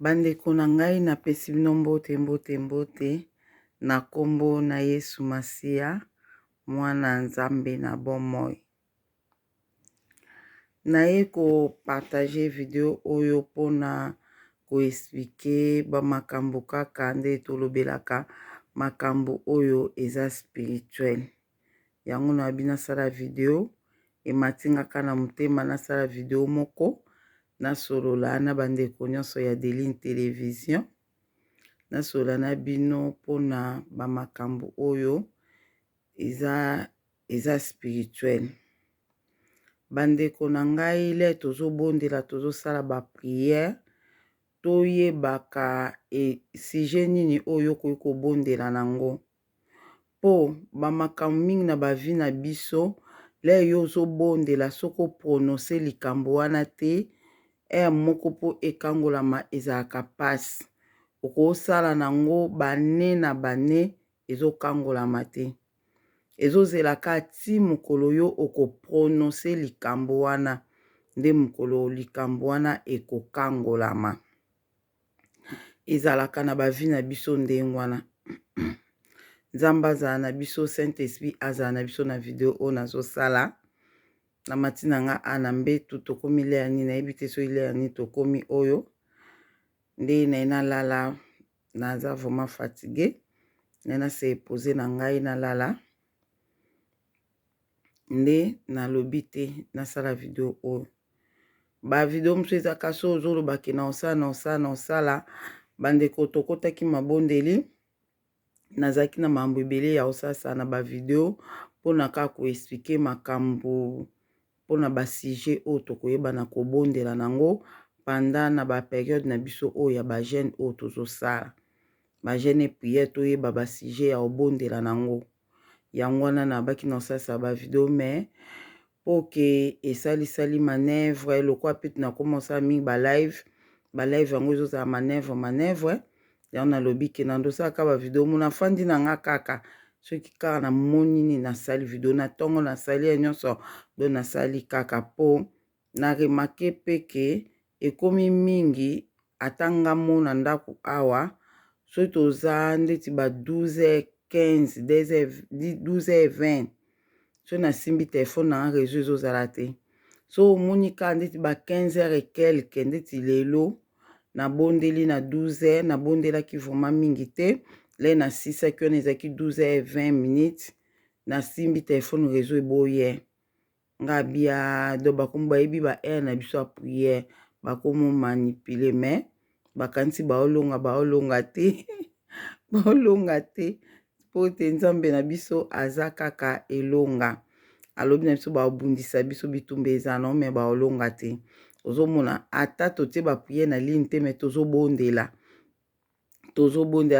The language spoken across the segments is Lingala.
Bandeko na ngai napesi bino mbote na kombo na Yesu Masia mwana Nzambe na bomoi. Naye ko partager video oyo pona ko expliquer ba makambo kaka nde tolobelaka makambo oyo eza spirituel. Yango na bina sala video ematingaka na mutema na sala video moko na solola na bandeko nyonso ya Deline Television na solola na bino pona ba makambo oyo eza spirituel. Bandeko na ngai le tozobondela tozosala ba prière toyebaka sujet nini oyo koyi kobondela nango po ba makambo mingi na ba vie na biso le yo ozobondela soko prononcer likambo wana te moko po ekangolama ezalaka pasi okosala nango bane na bane ezokangolama te ezozelaka ti mokolo yo okoprononcer likambo wana nde mokolo likambo wana ekokangolama. Ezalaka na bavi na biso ndenge wana. Nzambe azala na biso, Saint-Esprit azala na biso na video oyo nazosala. Na matina nga ana mbetu tokomi lea nini nayebi te so ilea nini tokomi oyo. Nde na ina lala naza vraiment fatigué. Nena se poser na ngai na lala. Nde na lobi te na sala video oyo. Ba video mso ezaka so ozolobaki na osala bandeko tokotaki mabondeli nazaki na mambo ebele ya osasa na ba video pona kaka ko expliquer makambo pona ba sujet oyo tokoyeba na kobondela nango pendant na ba période na biso oyo ya ba jeune oyo tozosala ba jeune prière toyeba ba sujet ya obondela nango. Yango wana na baki na osasa ba video mais poke esali manœuvre lokwa pete na komosa mingi ba live yango ezozala manœuvre yango na lobi ke na ndosaka ba video mona fandi na nga kaka soki kaka na moni ni nasali video na tongo nasali ya nyonso do nasali kaka po na remarqué peke ekomi mingi atanga mona ndako awa soki toza ndeti ba 12h15 12h20 so na simbi telefone na réseau ezozala te so monika ndeti ba 15h et quelque ndeti lelo na bondeli na 12h na bondelaki vraiment mingi te le na 6h kiona ezaki 12h20 minutes na simbi telefone réseau eboye nga bia do bakomi bayebi ba air na biso ya prière bakomi manipule mais bakanisi baolonga te baolonga te po te Nzambe na biso aza kaka elonga alobi na biso baobundisa biso bitumba eza no me baolonga te ozomona ata totie ba prière na ligne te mais tozobondela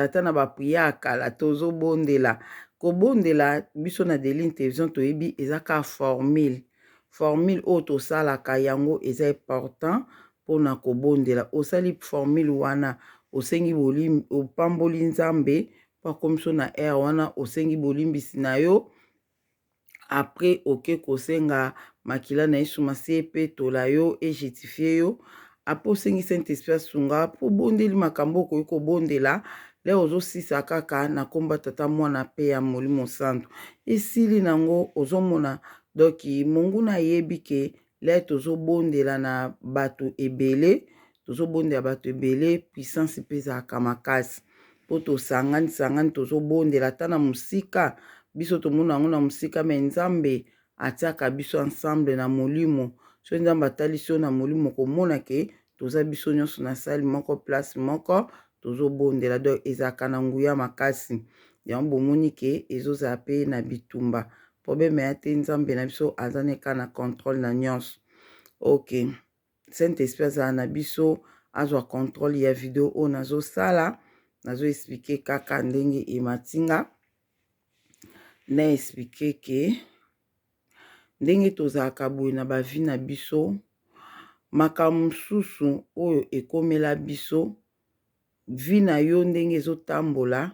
ata na ba prière akala tozobondela kobondela biso na Deline Television toyebi eza ka formule oyo tosalaka yango eza important pona kobondela osali formule wana osengi opamboli Nzambe pa komiso na air wana osengi bolimbisi na yo après oke kosenga makila na Yesu Masia pe tola yo e justifier yo après osengi Saint-Esprit asunga po bondeli makambo koyi kobondela le ozosisa kaka na komba tata mwana pe ya Molimo Santu esili nango ozomona doki Mungu na yebi ke le tozobondela na bato ebele puissance pe ezalaka makasi po tosangani tozobondela ata na musika biso tomona yango na musika me Nzambe atiaka biso ensemble na molimo so Nzambe atalisi yo na molimo komona ke toza biso nyonso na sali moko place moko tozobondela donc ezalaka na nguya makasi yango bomoni ke ezozala pe na bitumba problème ya te Nzambe na biso aza neka na contrôle na nyonso. Ok, Saint-Esprit azala na biso azwa contrôle ya video oyo nazosala nazo expliquer kaka ndenge ematinga na expliquer ke ndenge tozalaka boye na bavi na biso makambo mosusu oyo ekomela biso vi na yo ndenge ezotambola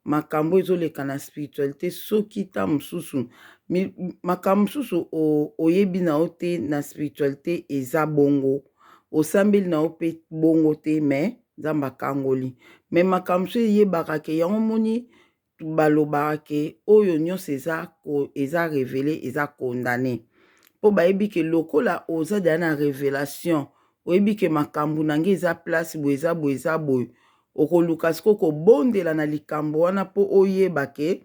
makambo ezoleka na spiritualité soki ta mosusu makambo mosusu oyebi na yo te na spiritualité eza bongo osambeli na yo pe bongo te mais nzambe akangoli me makambo so eyebaka ke yango moni balobaka ke oyo nyonso eza révélé eza condamné mpo bayebi ke lokola oza deya na révélation oyebi ke makambo nange eza place boye eza boye eza boye okoluka siko kobondela na likambo wana mpo oyeba ke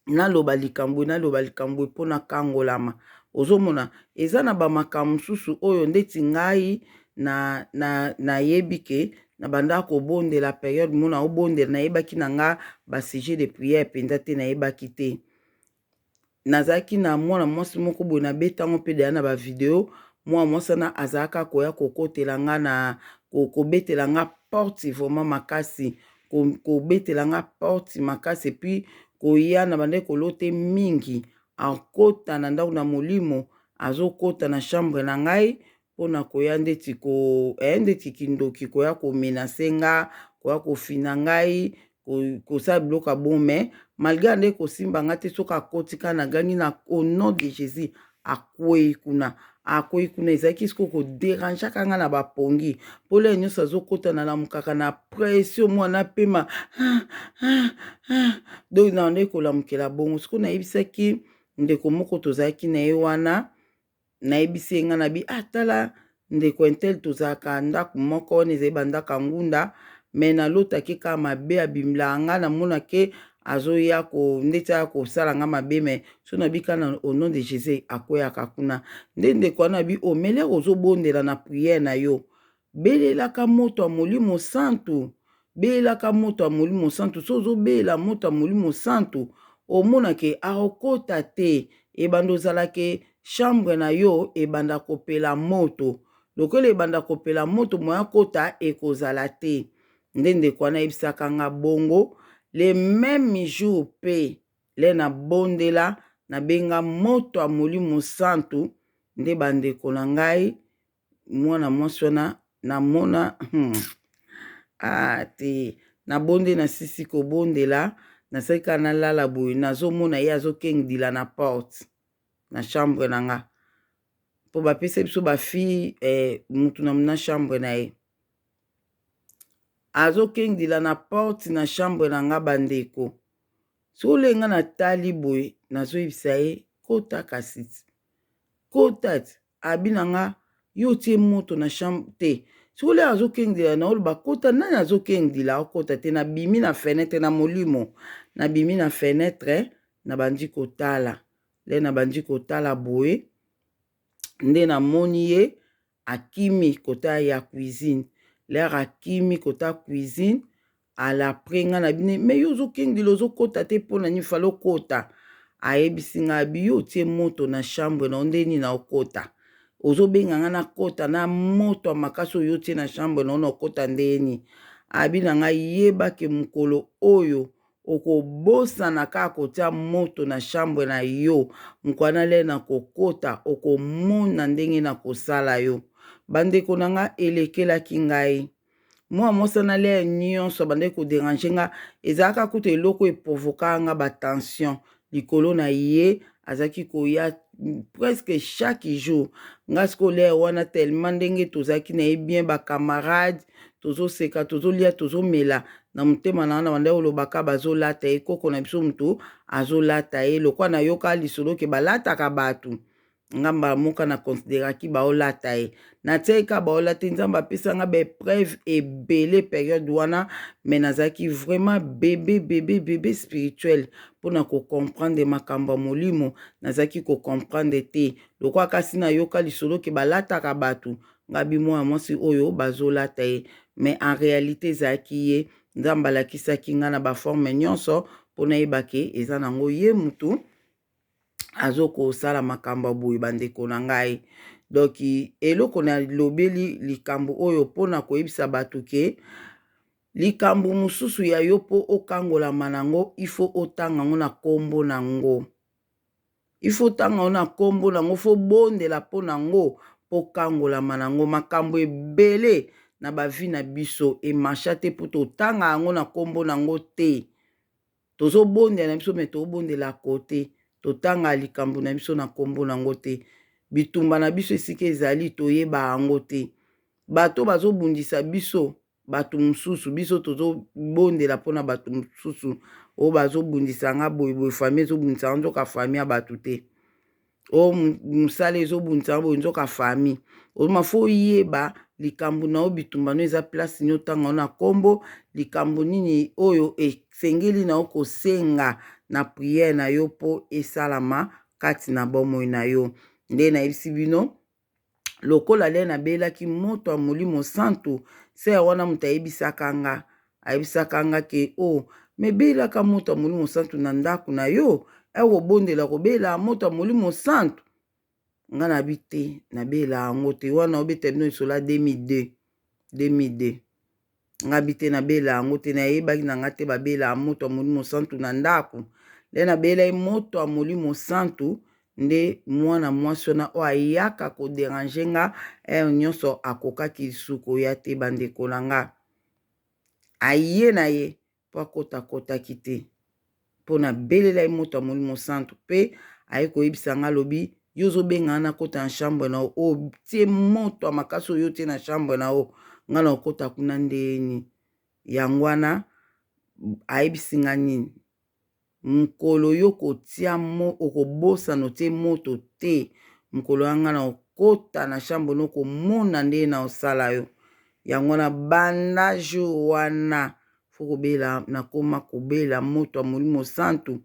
naloba likambo mpo nakangolama ozomona eza na bamakambo mosusu oyo ndeti ngai nayebi ke na banda kobondela periode mona obondela nayebaki na nga basujet de prière mpenza te nayebaki te nazalaki na mwana mwasi moko boye nabetango mpe deya na bavideo mwana mwasi wana azalaka koya kokotela nga na kobetela nga porte vraiment makasi kobetela nga porte makasi epuis koya na bande kolote mingi akota na ndako na molimo azokota na chambre na ngai mpona koya ndeti kindoki koya komenase nga koya kofina ngai kosala biloko abome malgré ande kosimba nga te soki akotika na gangi na au nom de Jésus akwei kuna ezalaki siko koderangeaka nga na bapongi mpola nyonso azokotana na mokaka na pression mwana pema donc na nde kolamukela bongo siko nayebisaki ndeko moko tozalaki na ye wana nayebisi ye nga na bi tala ndeko intel tozalaka ndako moko wana ezali bandako ya ngunda me nalotaki kaka mabe abimela nga namona ke azoya ndeti aya kosala nga mabe me so nabika na au nom de Jésus akweyaka kuna nde ndeko wana bi omelere ozobondela na priere na yo belelaka moto ya molimo santu belelaka moto ya molimo santu so ozobelela moto ya molimo santu omonake akokota te ebanda ozalake chambre na yo ebanda kopela moto lokola ebanda kopela moto moya kota ekozala te nde ndeko wana yebisaka nga bongo le même jour pe le na bondela nabenga moto ya molimo santu nde bandeko na ngai mwana mwasi wana namona te nabonde na sisi kobondela nasalika nalala boye nazomona ye azokengdila na porte na chambre na nga mpo bapesa biso bafille mutu na chambre na ye azokengdila na porte na chambre na nga bandeko solenga natali boye nazoyebisa ye kota kasi kota abi na nga yo tie moto na chambre te sole azokengdila na oloba kota nani azokengdila okota te nabimi na fenêtre na molimo nabimi na fenêtre na bandi kotala le na bandi kotala boye nde namoni ye akimi kota ya cuisine lere akimi kota cuisine alapres nga na bine me yo ozokengdila ozokota te mpona nini fale okota ayebisi nga bi yo tie moto na chambre na ondeni na okota ozobenga nga na kota na moto ya makasi oyo tie na chambre na ona okota ndeni abi na nga yebake mokolo oyo okobosana kaka kotia moto na chambre na yo mokwana le na kokota okomona ndenge na kosala yo bandeko na nga elekelaki ngai mwa mosana le nyonso bande koderange nga ezalaka kuta eloko eprovoka nga batension likolo na ye azalaki koya presque chaque jour nga siko le wana tellement ndenge tozalaki na ye bien bakamarade tozoseka tozolia tozomela na motema na wana bande olobaka bazolata ye koko na biso mutu azolata ye lokwa na yoka lisolo ke balataka bato ngamba moka na konsideraki baolata ye natiaka baolata nzambe apesanga baepreuve ebele periode wana me nazalaki vraiment bebe spirituel mpona kocomprendre makambo ya molimo nazalaki kocomprendre te lokwa kasi nayoka lisolo ke balataka bato ngabi mwana mwasi oyo bazolata ye me en réalité ezalaki ye nzambe alakisaki nga na baforme nyonso mpona yebake eza nango ye mutu azokosala makambo boye bandeko na ngai donc eloko na lobeli likambo oyo mpona koyebisa bato ke likambo mosusu ya yo mpo okangolama nango ifo otanga ngo na kombo nango ifo otanga ngo na kombo nango fo bondela mpo nango mpo kangolama nango makambo ebele na bavi na biso emasha te mpo totanga yango na kombo nango te tozobondela na biso me tobondela kote totanga likambo na biso na kombo nango te bitumba na biso esika ezali toyeba yango te bato bazobundisa biso bato mosusu biso tozobondela mpona bato mosusu oyo bazobundisa nga boyeboye fami ezobundisa nga nzoka fami ya bato te oyo mosala ezobundisa nga boye nzoka fami ozoma fo oyeba likambo na oyo bitumba no eza place nini otanga na nkombo likambo nini oyo esengeli na yo kosenga na priere na yo mpo esalama kati na bomoi na yo nde nayebisi bino lokola le nabelaki moto ya molimo santu se ya wana moto ayebisaka nga ke mebelaka moto ya molimo santu na ndako na yo ekobondela kobela moto ya molimo santu nga nabi te nabela yango te wana obeta bino esola 2002 nga bi te nabela yango te nayebaki na nga te babela moto ya molimo santu na ndako le nabelai moto ya molimo santu nde mwana mwasi wana oyo ayaka koderange nga nyonso akokaki lisuku koya te bandeko na nga aye na ye mpo akotakotaki te mpo nabelelai moto ya molimo santu mpe aye koyebisa nga alobi yo ozobengana nakota na chambre na yo otie moto ya makasi oyo otie na chambre na yo nga na okota kuna ndeni yango wana ayebisi nga nini mokolo yo kotia okobosana otie moto te mokolo yanga na okota na chambre no komona nde na osala yo yango na banda jour wana fo kobela nakoma kobela moto ya molimo santu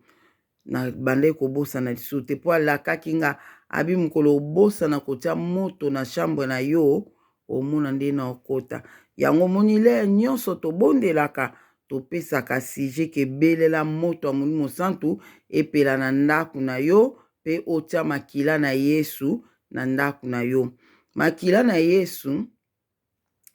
na banda kobosana lisusu te mpo alakaki nga abi mokolo obosana kotia moto na chambre na yo omona nde na okota yango moni le nyonso tobondelaka topesaka sujet kebelela moto ya molimo santu epela na ndako na yo mpe otia makila na Yesu na ndako na yo makila na Yesu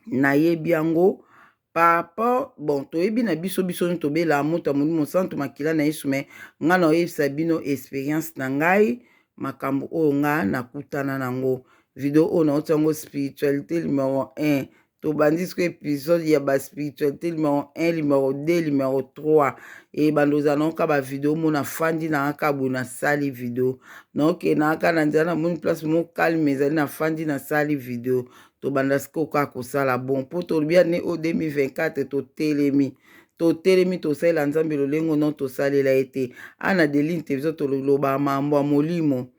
nayebi yango papa bon toyebi na biso tobela moto ya molimo santu makila na Yesu me nga na oyebisa bino experience na ngai makambo oyo nga nakutana nango video oyo naotia yango spiritualité numéro 1 tobandisi ko épisode ya baspiritualité numéro 1 numéro 2 numéro 3 bandoza naoka bavideo mona fandi na aka boye nasali video naoke na aka na nzela na moni place mo calme ezali na fandi nasali video tobanda siko kaka kosala bon mpo tolobi ane o 2024 totelemi tosalela nzambe lolengo no tosalela ete ana deline te biso toloba mambo ya molimo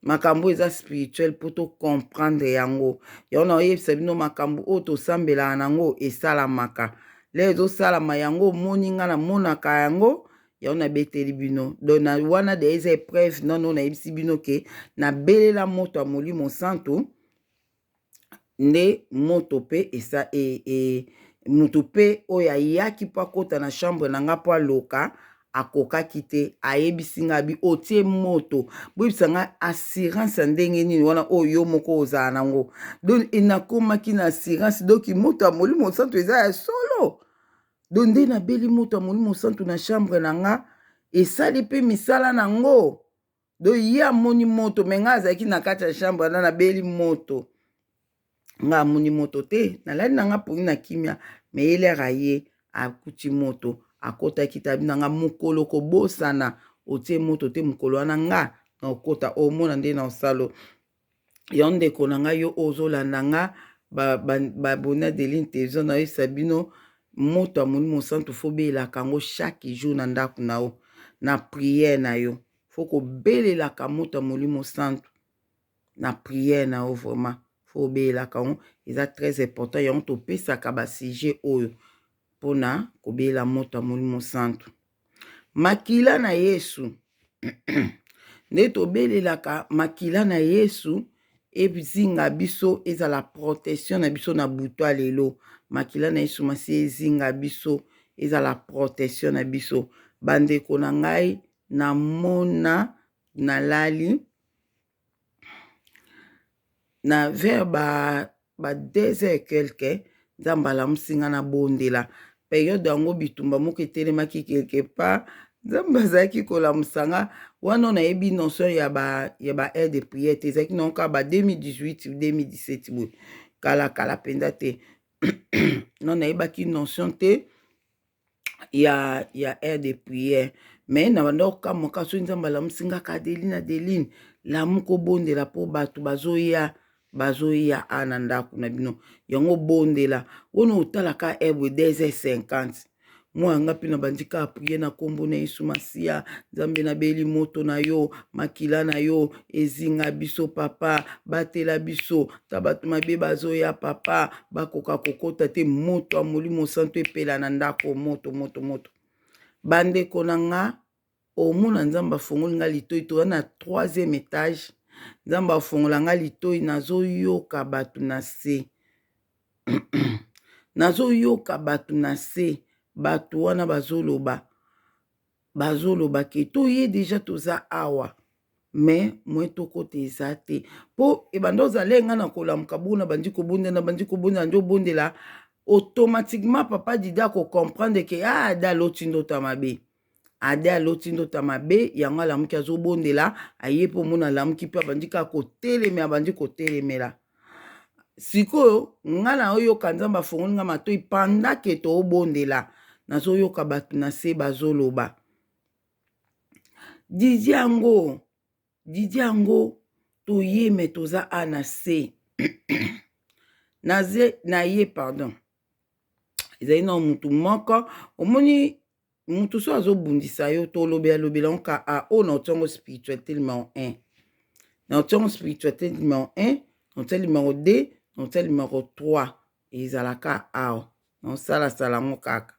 makambo eza spirituel mpo tocomprendre yango yango na oyebisa bino makambo oyo tosambelaka nango esalamaka le ezosalama yango omoni nga namonaka yango yango nabeteli bino don na wana de eza épreuve nono nayebisi bino ke nabelela moto ya molimo santu nde moto mpe moto mpe oyo ayaki mpo akota na chambre na nga mpo aloka akokaki te ayebisi nga bi otie moto boyebisa nga assurance ya ndenge nini wana oyo yo moko ozala nango donc enakomaki na assurance donc moto ya molimo santu eza ya solo donc nde nabeli moto ya molimo santu na chambre na nga esali mpe misala nango donc ye amoni moto me nga azalaki na kati ya chambre wana nabeli moto nga amoni moto te nalali na nga pongi na kimia me elera ye akuti moto akotaki tabi na nga mokolo kobosana otie moto te mokolo wana nga na okota omona nde na osalo yo ndeko na nga yo ozolanda nga babona Deline Television na yebisa bino moto ya molimo santu fo belelaka yango chaque jour na ndako na yo na priere na yo fo kobelelaka moto ya molimo santu na priere na yo vraiment fo obelelaka yango eza très important yango topesaka basujet oyo mpona kobelela moto ya molimo santu makila na Yesu nde tobelelaka makila na Yesu ezinga biso ezala protection na biso na butu lelo makila na Yesu masi ezinga biso ezala protection na biso bandeko na ngai namona nalali na vers ba 2h quelque nzambe alamusinga na bondela periode yango bitumba moko etelemaki quelque part nzambe azalaki kolamusanga wana nayebi notion ya ba aire de prière te ezalaki nango ba 2018 2017 boye kala mpenza te non nayebaki notion te ya aire de prière mais na banda okamoka soki nzambe alamusinga ka Adeline lamu kobondela mpo bato bazoya bazoya ana ndako na bino yango bondela ono otalaka ebwe 2h50 mwanga pina bandika apriye na kombo na Yesu Masiya Nzambe na beli moto na yo makila na yo ezinga biso papa batela biso tabatu mabe bazoya papa bakoka kokota te moto molimo santo epela na ndako moto bandeko na nga omona Nzambe afongoli nga litoi to na 3e étage Nzambe afongola nga litoi nazoyoka batu na se nazoyoka batu na se batu wana bazoloba ke toye deja toza awa me mwe tokote eza te po ebanda ozala nga na kolamuka buna bandi kobunda njo bondela automatiquement papa Dida ko comprendre ke ada loti ndota mabe ade aloti ndota mabe yango alamuki azobondela aye po mona alamuki pe abandi kaka kotelemela abandi kotelemela sikoyo nga na oyoka Nzambe afongoli nga matoi pandake toobondela nazoyoka batu na se bazoloba didi yango toyeme toza ana se naye pardon ezali na mutu moko omoni mutu so azobundisa yo tolobela nka a o na otongo spiritualité numéro 1 na otongo spiritualité numéro 1 na numéro 2 na numéro 3 ezalaka awa na osala ngo kaka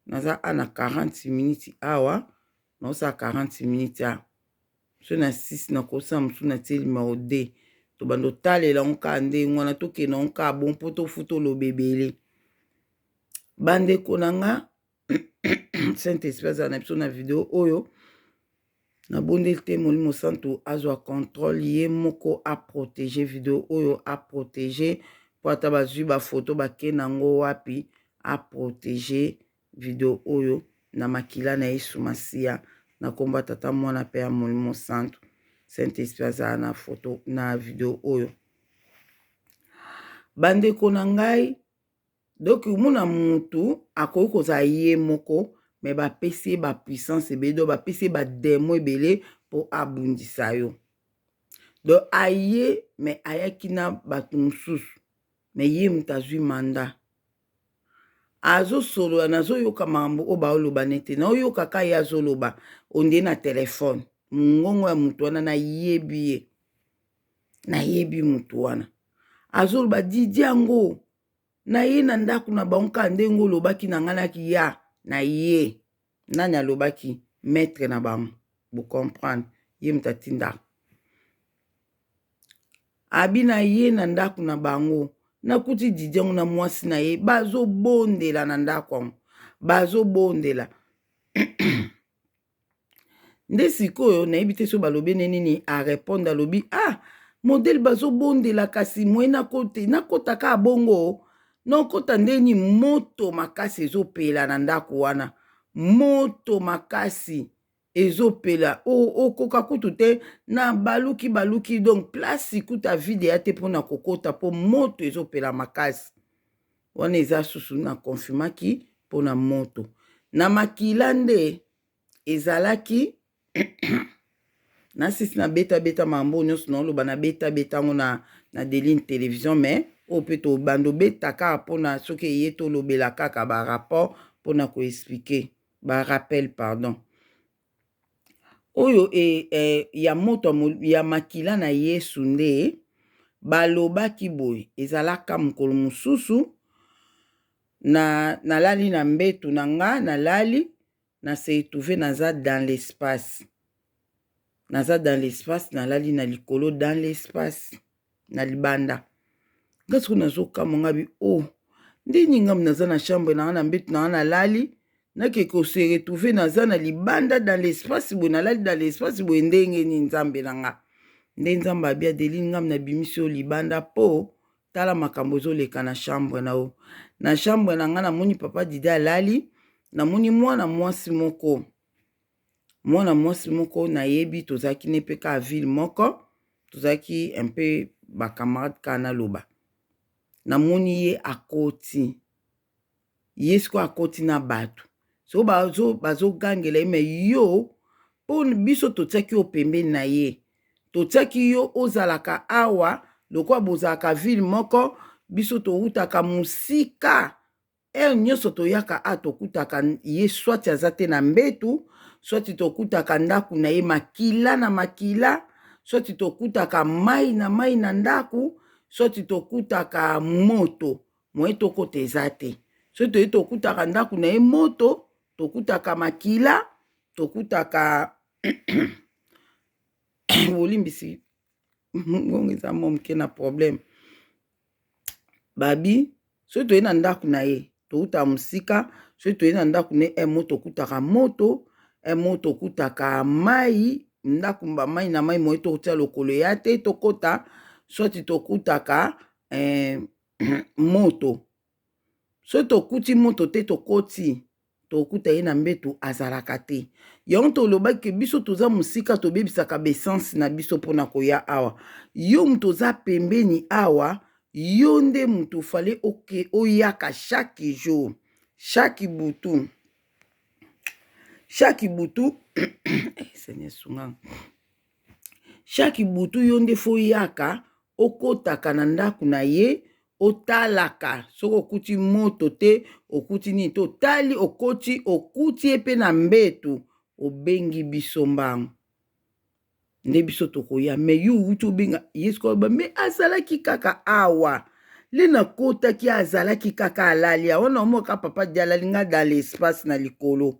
naza ana 40 minutes awa na osala 40 minutes awa so na 6 na kosa musu na tie numéro 2 to bando talela nka nde ngwana toke na nka bon poto futo lobebele bandeko na nga Saint-Esprit azala na biso na video oyo na bondeli te molimo santo azwa contrôle ye moko a protéger video oyo a protéger po ata bazwi bafoto bakende yango wapi a protéger video oyo na makila na Yesu Masiya na komba tata mwana pe ya molimo santo Saint-Esprit azala na foto na video oyo bandeko na ngai donc muna mutu akoki kozala ye moko me bapesi ba puissance ebele bapesi ba demo ebele po abundisa yo donc aye me ayaki na bato mosusu me ye mutu azwi manda azosolola nazoyoka makambo oyo baoloba nete naoyokaka ye azoloba onde na telefone mongongo ya mutu wana nayebi mutu wana azoloba didi yango na ye na ndako na bango ndenge olobaki na nganaki ya na ye nani alobaki maître na bango bo comprendre ye mutatinda abi na ye na ndako na bango nakuti didi yango na mwasi na ye bazobondela na ndako yango bazobondela nde sikoyo nayebi te so balobi nini arépondre alobi modele bazobondela kasi mwe nakotaka abongo nokota ndeni moto makasi ezopela na ndako wana moto makasi ezopela okoka kutu te na baluki donc place kuta vide ya te mpona kokota po moto ezopela makasi wana eza susu na konfirmaki mpona moto na makila nde ezalaki nasisi na beta mambo nyonso naoloba na beta ngo na Deline télévision mais o pe to bando betaka mpona soki eye tolobela kaka barapport mpona koexplike barappel pardon oyo ya moto ya makila na Yesu nde balobaki boye ezalaka mokolo mosusu nalali na mbetu na nga nalali na se retrouve naza dans l'espace nalali na likolo dans l'espace na libanda ngasi ko nazokama ngabi ndeni ngam naza na chambre na nga na mbetu na nga nalali nake ko se retrouve naza na libanda dans l'espace boye nalali dans l'espace boye ndenge ni Nzambe na nga nde Nzambe abia Deline ngam na bimisi yo libanda po tala makambo ezoleka na chambre na yo na chambre na nga namoni papa Dida alali namoni mwana mwasi moko nayebi tozalaki ne pe ka ville moko tozalaki un peu bakamarade kana loba namoni ye akoti ye siko akoti na bato so bazogangela ye me yo mpo biso totiaki yo pembeni na ye totiaki yo ozalaka awa lokwa bozalaka ville moko biso toutaka musika nyonso toyaka a tokutaka ye swati aza te na mbetu, swati tokutaka ndaku na ye makila na makila, swati tokutaka mai na mai na ndaku, swati tokutaka moto moye tokota eza te, so toye tokutaka ndaku na ye moto, tokutaka makila, tokutaka bolimbisi ngongo eza moke na problème babi, so toye na ndaku na ye touta musika, so toye na ndaku na ye moto tokutaka moto, moto tokutaka mai, ndaku mba mai na mai moye tokotia lokolo ya te tokota, swati tokutaka moto, so tokuti moto te tokoti tokuta ye na mbetu azalaka te. Yango tolobaki biso toza musika tobebisaka besansi na biso mpona koya awa. Yo mutu oza pembeni awa, yo nde mutu fale oyaka chaque jour, chaque butu chaque butu yo nde fo yaka okotaka na ndaku na ye, otalaka soko okuti moto te okuti nini to tali okuti ye pe na mbetu obengi biso mbangu nde biso tokoya. Me yo uti obenga yesko ba me azalaki kaka awa le na kotaki azalaki kaka alali ona moka papa dialali nga dans l'espace na likolo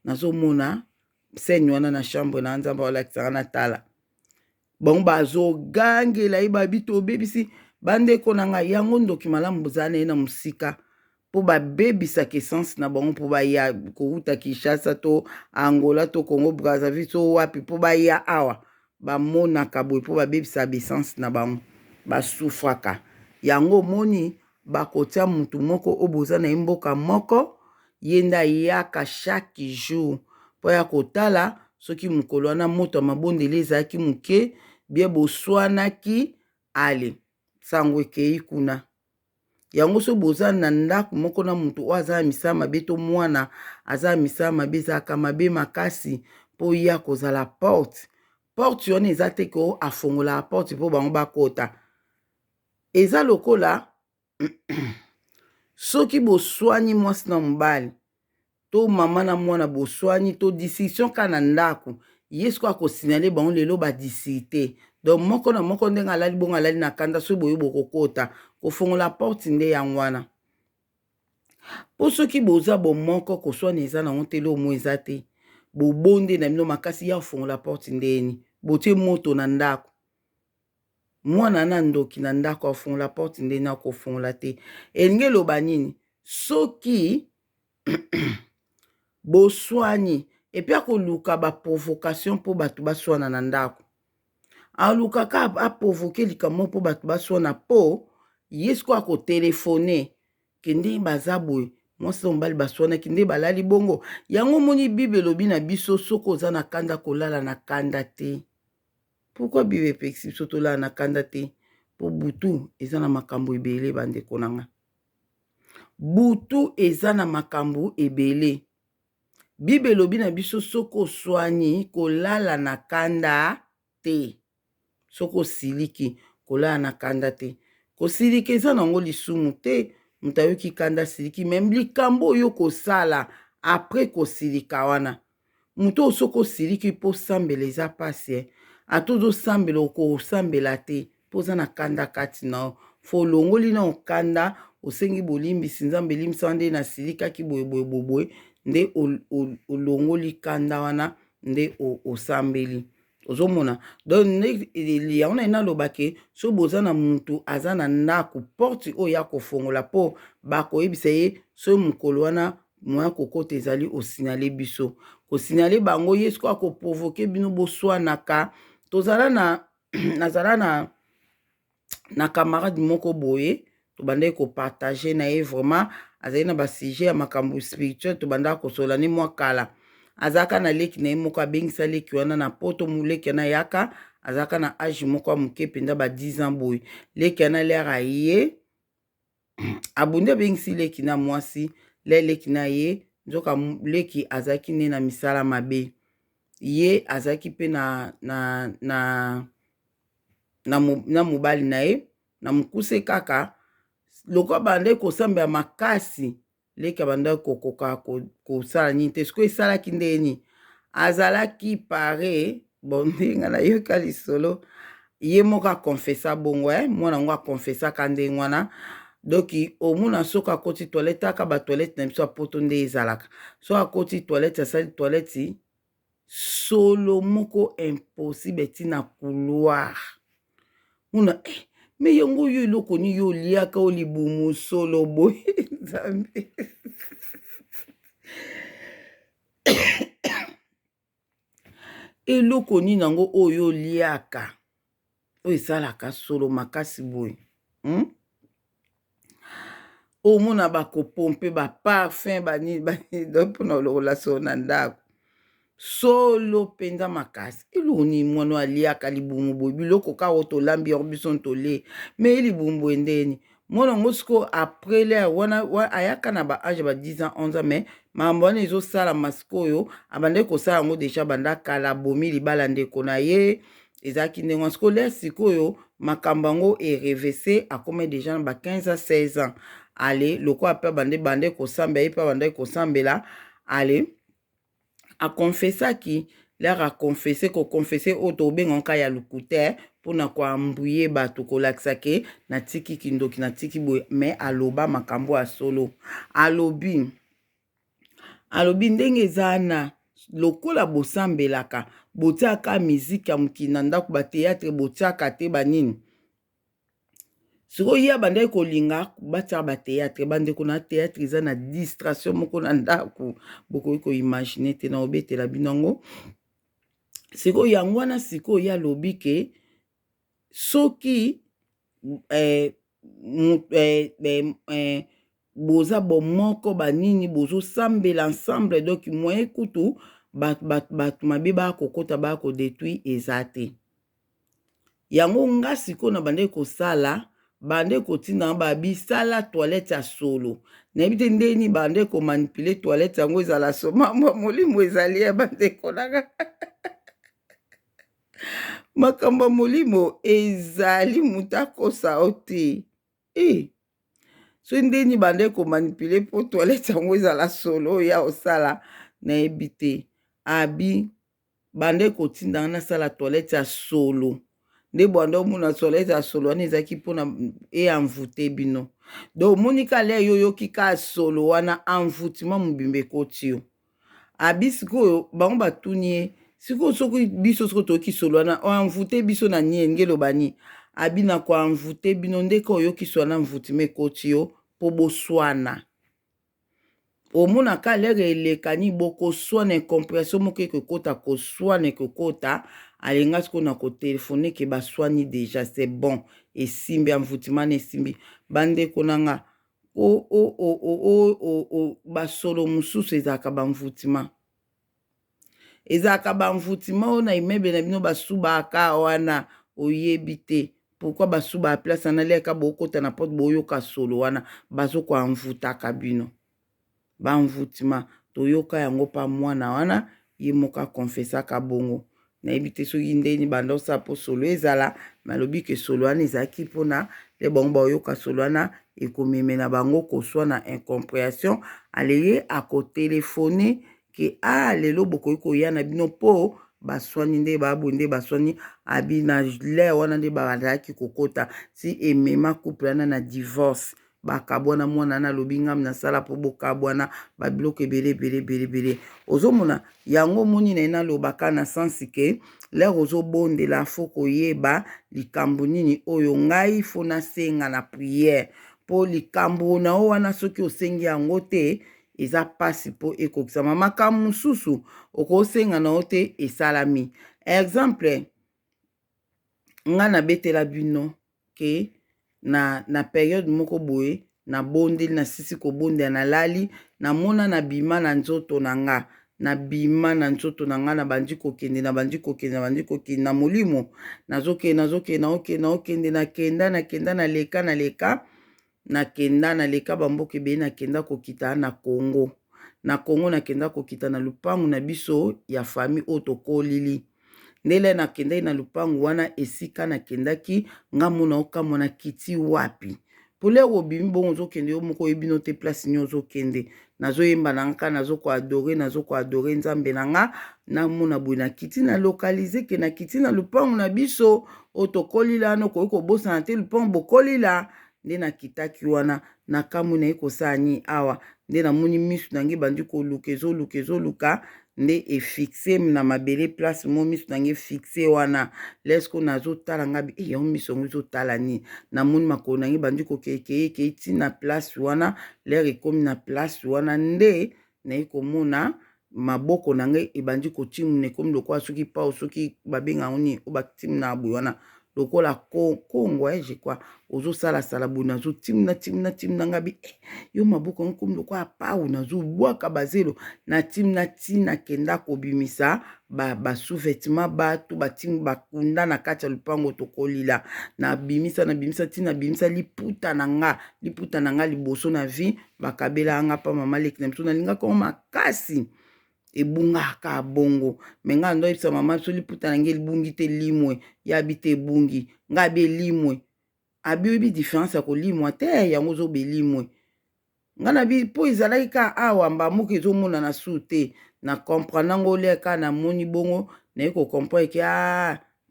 nazomona seni wana na chambre na nzamba olakisaka na tala bango bazogangela ye babi tobebisi bandeko na ngai yango ndoki malamu bozala na ye na musika mpo babebisaka essence na bango mpo baya kouta Kinshasa to Angola to Congo Brazzaville to wapi mpo baya awa bamonaka boye mpo babebisaka essence na bango basufraka. Yango moni bakotia mutu moko oboza na ye mboka moko ye nda yaka chaque jour mpo ya kotala soki mokolo wana moto ya mabondeli ezalaki moke bie boswanaki ale sango ekei kuna. Yango so boza na ndaku moko na mutu oyo aza misala mabe to mwana aza misala mabe ezalaka mabe makasi mpo ya kozala porte wana eza te ko afongola porte mpo bango bakota. Eza lokola soki boswani mwasi na mobali to mama na mwana boswani to discussion ka na ndaku yesko akosinale bango lelo badisite donc moko na moko ndenge alali bongo alali na kanda so boye bokokota kofongola porte nde yango wana. Po soki boza bomoko koswana eza nango te lomo eza te bobonde na bino makasi ya kofongola porte ndeni botie moto na ndaku mwana na ndoki na ndaku afongola porte ndeni akofongola te. Elingi loba nini soki boswani epi akoluka baprovocation mpo bato baswana na ndaku alukaka aprovoke likambo mpo bato baswana mpo yesko akotelefone kende baza boye mwasi na mobali baswanaki nde balali bongo. Yango moni Bible elobi na biso soko oza na kanda kolala na kanda te. Pourquoi Bible epekisi biso tolala na kanda te? Po butu eza na makambo ebele bandeko nanga, butu eza na makambo ebele. Bible elobi na biso soko oswani kolala na kanda te, soko siliki kolala na kanda te. Kosiliki eza nango lisumu te, mutu ayoki kanda siliki meme likambo oyo kosala apres kosilika wana mutu soko siliki mpo sambela eza pasi atozo sambela okosambela te mpo oza na kanda kati na yo fo olongoli na okanda osengi bolimbisi nzambe elimbisa nde na silikaki boye nde olongoli kanda wana nde osambeli ozomona. Donc yango na nalobake so boza na mutu aza na ndaku porte oyo ya kofongola po bakoyebisa ye so mokolo wana moya kokota ezali osinale biso kosinale bango yesko akoprovoke bino boswanaka. Tozala nazala na camarade moko boye tobandaki kopartage na ye vraiment azali na basujet ya makambo spirituel tobandaka kosola ne mwa kala azaka na leki na ye moko abengisa leki wana na poto muleki na yaka azaka na age moko ya moke penda ba 10 ans boye leki na lera ye abunde abengisi leki na mwasi leki na ye nzoka leki azaki ne na misala mabe ye azaki pe na na mobali na ye na mokuse kaka lokwa bande kosambela makasi leki banda kokoka kosala nini te sikoyo esalaki ndeni azalaki pare bon ndenga nayoka lisolo ye moko akonfesa bongo mwana yango akonfesaka ndenge wana doki omona soki akoti toilette aka batoilette na biso ya poto nde ezalaka soki akoti toilette asali toilette solo moko impossible tina couloir mona me yango oyo eloko nini yo oliaka olibumu solo boye nzambe eloko nini yango oyo oliaka oyo esalaka solo makasi boye omona bakopompe baparfum banini mpona olokola solo na ndako solo mpenza makasi eloko nini mwana aliaka libumu boye biloko kaka tolambi yango biso ntole me libumu boye ndeni mwana yango sikoyo après l'air wana ayaka na baage ba 10 ans 11 ans me makambo wana ezosalama sikoyo abandaki kosala yango deja banda kala bomi libala ndeko na ye ezalaki ndenge wana sikoyo l'air sikoyo makambo yango erevese akoma deja na ba 15 ans 16 ans ale lokola mpe bande kosambela ye mpe bandaki kosambela ale akonfesaki lere akonfese kokonfese oyo tobengaka nka ya lukute mpona koambuye bato kolakisake natiki kindoki natiki boye me aloba makambo ya solo alobi ndenge eza na lokola bosambelaka botiaka miziki ya mokili na ndako bateatre botiaka te banini sikoyo ye bandaki kolinga batiaka bateatre bandeko na teatre eza na distraction moko na ndako bokoki koimagine te na obetela bino yango sikoyo yango wana sikoyo ye alobi ke soki boza bomoko banini bozosambela ensemble donc moyen kutu bato mabe bakokota bakodetruire eza te yango nga sikoyo na bandeki kosala bande kotinda babisala toilette ya solo nayebi te ndeni bande komanipule toilette yango ezala somamwa molimo ezali ya bandeko nanga makambo ya molimo ezali mutu akosa o te so ndeni bande komanipule mpo toilette yango ezala solo ya osala nayebi te abi bande kotinda nasala toilette ya solo nde bwanda omona toilette ya solo wana ezalaki mpona eanvute bino donc omonika le yo oyoki ka solo wana envoûtement mobimba ekoti yo abi sikoyo bango batuni ye sikoyo soki biso sikoyo toyoki solo wana oanvute biso na nie nge eloba ni abi na koanvute bino ndeka oyoki solo wana envoûtement ekoti yo mpo boswana omonaka lere elekani bokoswana incompréhension moko ekokota koswana ekokota alenga sikoyo na kotelefone ke baswani deja c'est bon esimbi envoûtement na esimbi bandeko nanga basolo mosusu ezalaka banvoûtement oyo na immeuble na bino basubaka wana oyebi te pourquoi basuba place wana leka bokota na porte boyoka solo wana bazokoanvutaka bino banvoûtement toyoka yango pa mwana wana ye moko akonfesaka bongo nayebi te soki ndeni bandosala mpo solo ezala malobi ke solo wana ezalaki mpona le bango bayoka solo wana ekomeme na bango koswana incompréhension aleye akotelefone ke lelo bokoki koya na bino mpo baswani nde baboye nde baswani abi na ler wana nde bazalaki kokota si emema couple wana na divorce bakabwana mwana na lobi ngam nasala mpo bokabwana babiloko ebele ozomona yango moni na ye nalobaka na sansi ke lere ozobondela fo koyeba likambo nini oyo ngai fo nasenga na priere mpo likambo na o wana soki osengi yango te eza pasi mpo ekokisama makambo mosusu okosenga na o te esalami exemple nga nabetela bino ke na periode moko boye na bondeli na sisi kobondela nalali namona na bima na nzoto na nga nabima na nzoto na nga na bandi kokende na molimo nazokende naleka bamboka ebele nakenda kokita na Congo nakenda kokita na lupangu na biso ya famille oyo tokolili ndele nakendaki na lupango wana esika nakendaki nga mona okamwa kiti wapi pole obimi bongo ozokende yo moko oyebi no te place nyo ozokende nazoyemba na nga nazokoadore nzambe na nga namona boye na kiti na lokalize ke na kiti na lupango na biso oyo tokolila no koki kobosana te lupango bokolila nde nakitaki wana nakamwi naye kosala ni awa nde namoni misu nange bandi koluka ezoluka nde efixe na mabele place mo misu nange fixe wana lesko nazotala nga yango misu yango ezotala nini namoni makolo nange bandi kokekeyekei ti na place wana lere ekomi na place wana nde naye komona maboko nange ebandi kotimuna ekomi lokola soki pao soki babengango nini oyo batimuna boye wana lokola kongo je kwa ozosalasala boye nazotimuna ngabi yo maboko yango komi lokola pao nazobwaka bazelo natimuna ntina kenda kobimisa basous-vêtements bato batimu bakunda na kati ya lupango tokolila nabimisa ntina bimisa liputa na nga liboso na vi bakabela anga pa mama leki na biso nalingaka makasi ebungaka bongo me nga ndo yebisa mama biso liputa na nge libungi te limwe yabi te ebungi nga abi elimwe abi oyebi différence ya kolimwa te yango ozobe limwe nga na bi mpo ezalaki ka awa mbamuka ezomona na su te na comprendre nango leka na moni bongo naye kokomprendre ke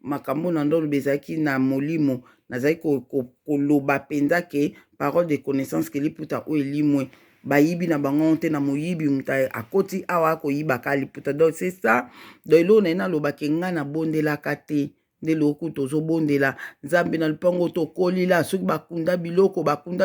makambo na ndo loba ezalaki na molimo nazalaki koloba mpenza ke parole de connaissance ke liputa oyo elimwe bayibi na bango te na moyibi mutu akoti awa akoyibaka liputa donc c'est ça donc eloko na ye nalobaki nga nabondelaka te nde loku tozobondela nzambe na lupango tokolila soki bakunda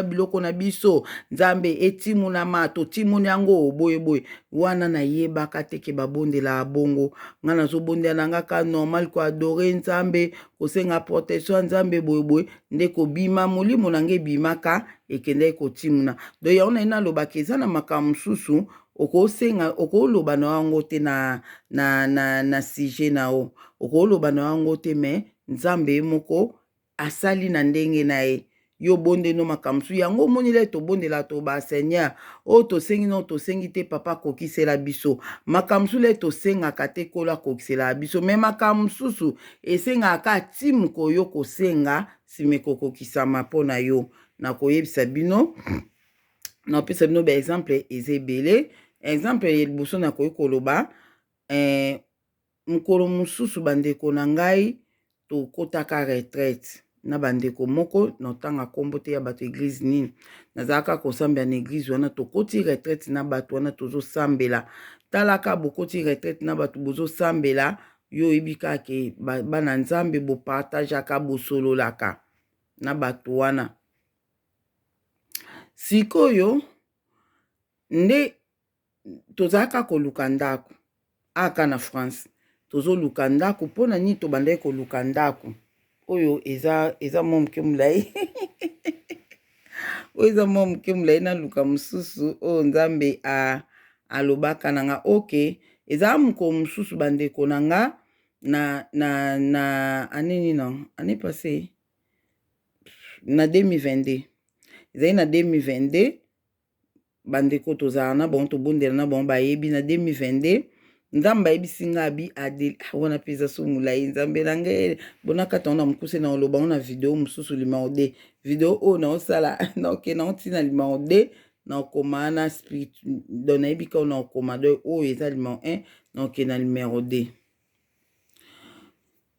biloko na biso nzambe etimunama totimuni yango boyeboye wana nayebaka te ke babondela bongo nga nazobondela na nga ka normal koadore nzambe kosenga protection ya nzambe boyeboye nde kobima molimo na nge ebimaka ekendeki kotimuna donc yango na ye nalobaka eza na makambo mosusu okoloba na yango te na sujet na yo okoloba na yango te me nzambe moko asali na ndenge na ye yo bonde no makambo mosusu yango omoni le tobondela to baseigneur oyo tosengi no tosengi te papa kokisela biso makambo mosusu le tosengaka te kolo akokisela biso me makambo mosusu esengaka timu koyo kosenga nsima ekokokisama mpo na yo nakoyebisa bino napesa bino baexemple eza ebele exemple ya liboso nakoki koloba mokolo mosusu bandeko na ngai tokotaka retraite na bandeko moko notanga kombo te ya bato eglize nini nazalaka kosambela na eglize wana tokoti retraite na bato wana tozosambela talaka bokoti retraite na bato bozosambela yo oyebi kaka bana nzambe bopartageaka bosololaka na bato wana sikoyo nde tozalaka koluka ndako aka na France tozoluka ndako mpona nini tobandaki koluka ndako oyo eza mwa moke molai oyo eza mwa moke molai naluka mosusu oyo nzambe alobaka na nga oke eza mokolo mosusu bandeko na nga na aneni na ane passé na 2022 ezali na 2022 bandeko tozala na bango tobondela na bango bayebi na 2022 nzambe ayebisi nga abi adeli wana mpe eza so molai nzambe na ngai bonakata ngo na mokuse na oloba ngo na video mosusu limao de video oyo naosala naoke naotina limao de naokoma na spirit don nayebi kao naokoma do oyo eza limao 1 naoke na numero 2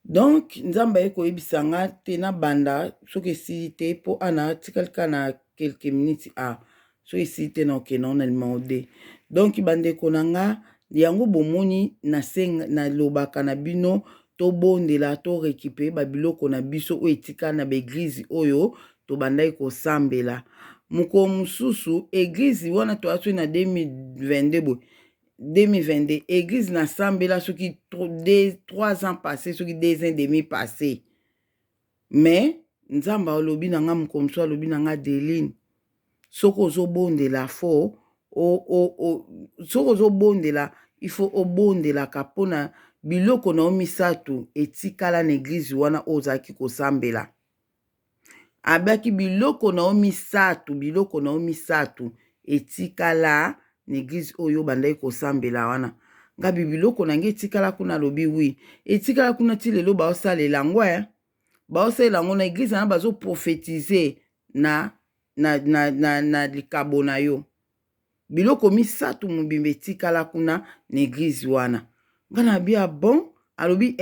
donc nzambe aye koyebisa nga te na banda soki esili te mpo ana tikalika na quelques minutes so esili te naoke nao na limao 2 donc bandeko na nga yango bomoni nalobaka na bino tobondela to récupérer babiloko na biso oyo etika na baeglize oyo tobandaki kosambela mokolo mosusu eglize wana toasoi na 2022 boye 2022 église nasambela soki 3 ans passé soki 2 ans et demi passé mais nzamba alobi na nga mokolo mosusu alobi na nga Deline soki ozobondela fo soki ozobondela il faut obondelaka mpona biloko na yo misato etikala na eglize wana oyo ozalaki kosambela abaki biloko na yo misato etikala na eglize oyo bandaki kosambela wana ngabi biloko na nge etikala kuna lobi wi etikala kuna ti lelo baosalela yango baosalela yango na eglize na bazoprofetize na likabo na yo. Biloko misatu mobimba etikala kuna na eglize wana. Nga na bia bon alobi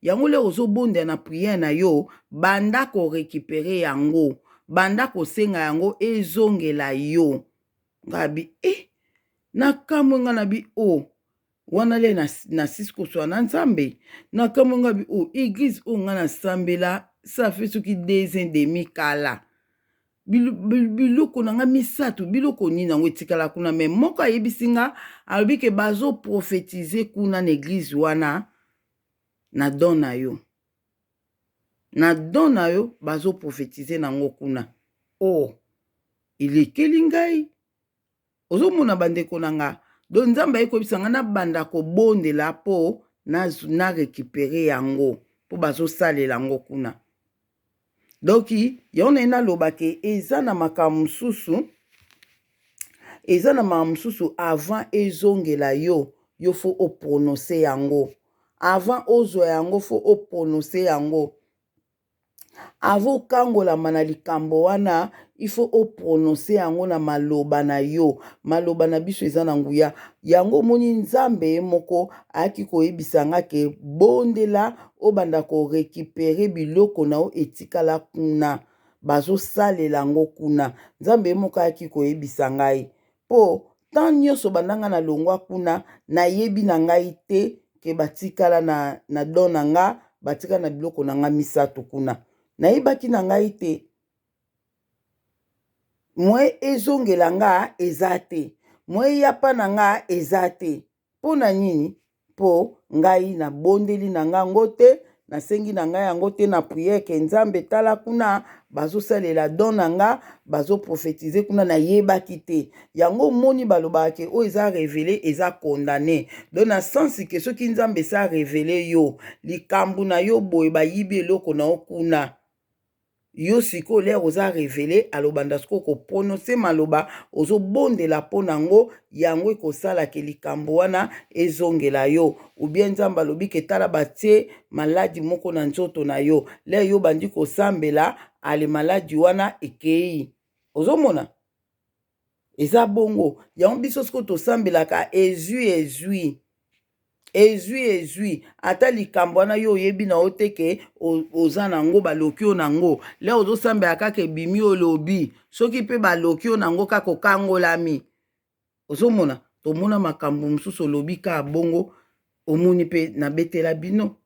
yango lelo ozobonda na priere na yo banda korekipere yango, banda kosenga yango ezongela yo. Nga bi na kamwe nga na bi wana le na sisko na nzambe na kamwe nga bi eglise nga na sambela ça fait soki 2 ans demi kala biloko na nga misatu biloko nini nango etikala kuna me moko ayebisi nga alobi ke bazoprofetize kuna na eglise wana na don na yo, na don na yo bazoprofetize nango kuna. Elekeli ngai ozomona bandeko na nga do nzambe ayekobisa nga na banda kobondela po na récupérer yango po bazosalela yango kuna. Donc yona naloba ke eza na makambo mosusu avant ezongela yo fo oprononce yango, avant ozwa yango fo oprononce yango, avant okangolama na likambo wana ifo oprononce yango na maloba na yo. Maloba na biso eza na nguya yango moni nzambe moko ayaki koyebisa nga ke bondela obanda korekipere biloko na o etikala kuna bazosalela yango kuna. Nzambe moko ayaki koyebisa ngai po tant nyonso bandanga na longwa kuna nayebi na ngai te ke batikala na don na nga batikala na biloko na nga misatu kuna. Nayebaki na ngai te mwe ezongela nga eza te, mwe yapa na nga eza te. Po na nini? Po ngai na bondeli na nga ngo te, nasengi na ngai yango te na priere ke nzambe tala kuna bazosalela don na nga bazoprofetize kuna nayebaki te. Yango moni balobaka ke o eza révélé eza condamné. Don na sensi ke soki nzambe sa révélé yo likambu na yo boye bayibi eloko na okuna yo siko lere oza révélé alobanda siko koprononce maloba ozobondela po nango yango ekosala ke likambo wana ezongela yo. Ubien nzambe alobi ke tala batie maladi moko na nzoto na yo lere yo bandi kosambela ale maladi wana ekei. Ozomona eza bongo yango biso siko tosambelaka ezwi ata likambo wana yo oyebi na yo te ke oza nango baloki yo nango le ozosambela kaka ebimi olobi soki mpe baloki yo nango kaka okangolami. Ozomona tomona makambo mosusu olobi ka bongo omoni mpe nabetela bino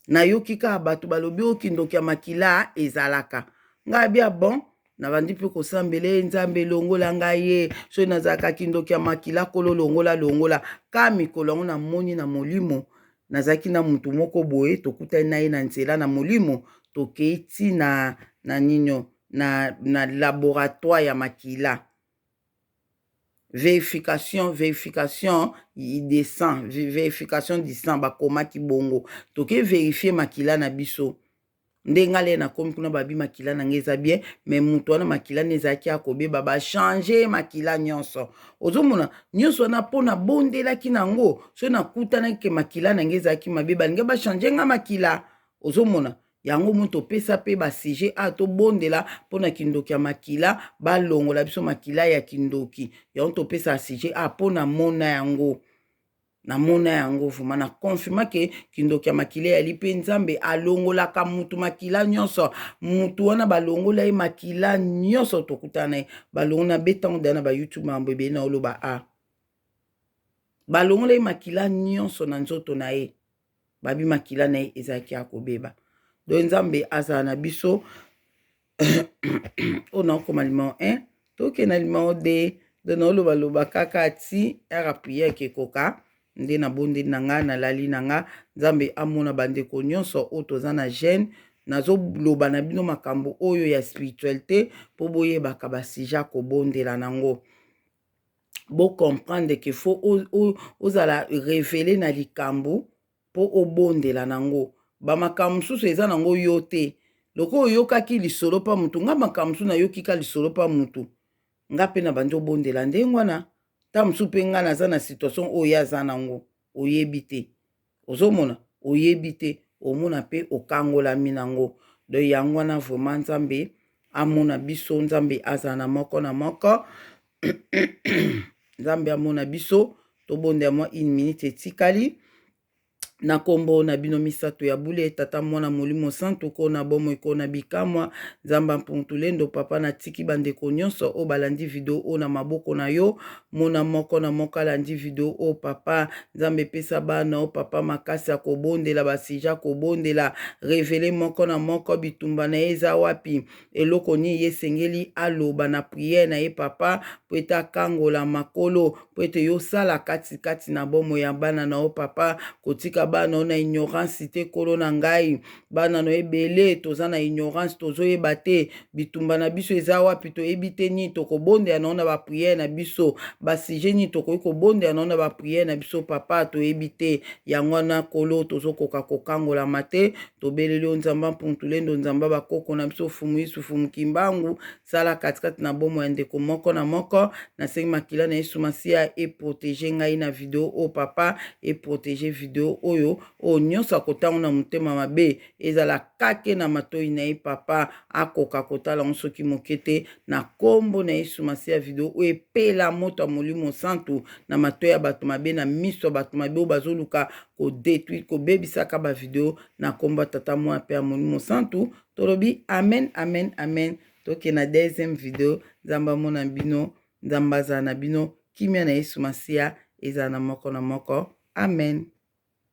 nayoki kaka bato balobi okindoki ya makila ezalaka ngai bia bon nabandi mpe kosambele nzambe longola ngai ye so nazalaka kindoki ya makila kolo longola ka mikolo yango namoni na molimo nazalaki na mutu moko boye tokutani na ye na nzela na molimo tokei ti na nino na laboratoire ya makila vérification du sang bakomaki bongo toke vérifier makila na biso ndenga le na komi kuna babi makila na ngeza bien mais mutu wana makila nezaki akobeba ba changer makila nyonso. Ozomona nyonso na pona bondela kinango so na kutana ke makila na ngeza ki mabeba nge ba changer nga makila. Ozomona yango mutu pesa pe ba sujet a to bondela pona kindoki ya makila ba longola biso makila ya kindoki yango to pesa sujet a pona mona yango. Na mona yango vuma na confirma ke kindoki ya makila ya lipe nzambe alongola ka mutu makila nyonso mutu wana balongola ye makila nyonso tokutana balongola betango dana ba YouTube mambebe na oloba balongola ye makila nyonso na nzoto na ye babi makila na ye ezaki akobeba do nzambe aza na biso ona okoma limao 1 toke na limao 2 dona oloba kaka ti era priere ke koka nde na bonde na nga na lali na nga nzambe amona bandeko nyonso oyo toza na jeune nazoloba na bino makambo oyo ya spiritualité po boyebaka basija kobondela nango bo comprendre ke fo ozala révélé na likambo po obondela nango bamakambo mosusu eza nango yo te loko oyokaki lisolo pa mutu nga makambo mosusu nayoki ka lisolo pa mutu nga mpe na bandi obondela ndenge wana ta mosusu mpe nga naza na situation oyo aza nango oyebi te ozomona oyebi te omona mpe okangolami nango donc yango wana vraiment nzambe amona biso nzambe azala na moko na moko nzambe amona biso tobonde mwa 1 minute etikali na kombo na bino misato ya bule tata mwana molimo santu ko na bomoi ko na bikamwa nzamba mpuntulendo papa na tiki bandeko nyonso o balandi video o na maboko na yo mona moko na moko alandi video o papa nzambe pesa bana o papa makasi ya kobondela basija kobondela revele moko na moko bitumba na eza wapi eloko ni yesengeli aloba na priere na ye papa po ete akangola makolo po ete yosala kati na bomoi ya bana na o papa kotika bana na ignorance te kolo na ngai bana no ebele toza na ignorance tozoyeba te bitumba na biso eza wapi toyebi te nini tokobondela na ba priere na biso basije nini tokoki kobondela na ba priere na biso papa toyebi te yango na kolo tozokoka kokangola te tobeleli o nzamba mpuntulendo nzamba bakoko na biso fumu isufu mukimbangu sala katikati na bomo ya ndeko moko na moko na sengi makila na Yesu Masia e protéger ngai na video o papa e protéger video oyo o nyonso akotango na motema mabe ezala kake na matoi na ye papa akoka kotala ngo soki moke te na kombo na Yesu Masia video o epela moto ya molimo santu na matoi ya bato mabe na miso ya bato mabe o bazoluka kodétruire kobebisaka ba video na kombo tata mwa pe ya molimo santu tolobi amen amen amen toke na deuxième video nzamba mona bino nzamba za na bino kimia na Yesu Masia ezala na moko amen.